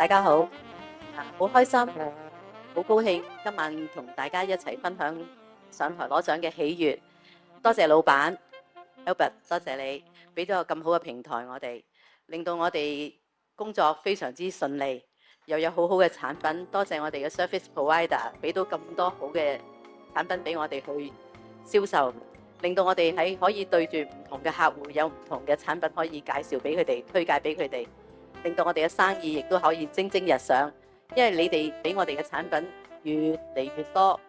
大家好，好開心，好高興今晚同大家一齊分享上台攞獎嘅喜悅。多謝老闆 Albert， 多謝你俾咗個咁好嘅平台我哋，令到我哋工作非常之順利，又有好好嘅產品。多謝我哋嘅 service provider 俾到咁多好嘅產品俾我哋去銷售，令到我哋喺可以對住唔同嘅客戶有唔同嘅產品可以介紹俾佢哋，推介俾佢哋。令到我哋嘅生意亦都可以蒸蒸日上，因為你哋俾我哋嘅產品越嚟越多，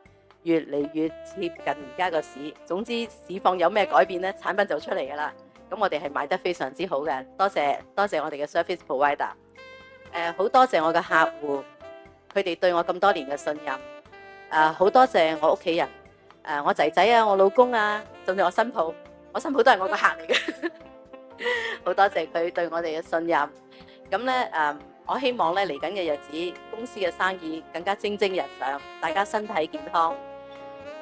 越嚟越貼近而家個市。總之市況有咩改變呢，產品就出嚟㗎啦。咁我哋係賣得非常之好嘅，多謝我哋嘅 service provider。好多謝我嘅客戶，佢哋對我咁多年嘅信任。好多謝我屋企人，我仔仔啊，我老公啊，甚至我新抱都係我個客嚟嘅。好多謝佢對我哋嘅信任。咁咧我希望咧嚟緊嘅日子，公司嘅生意更加蒸蒸日上，大家身體健康。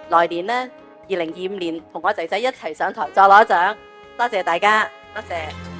來年咧，2025年同我仔仔一齊上台再攞獎。多謝大家，多謝。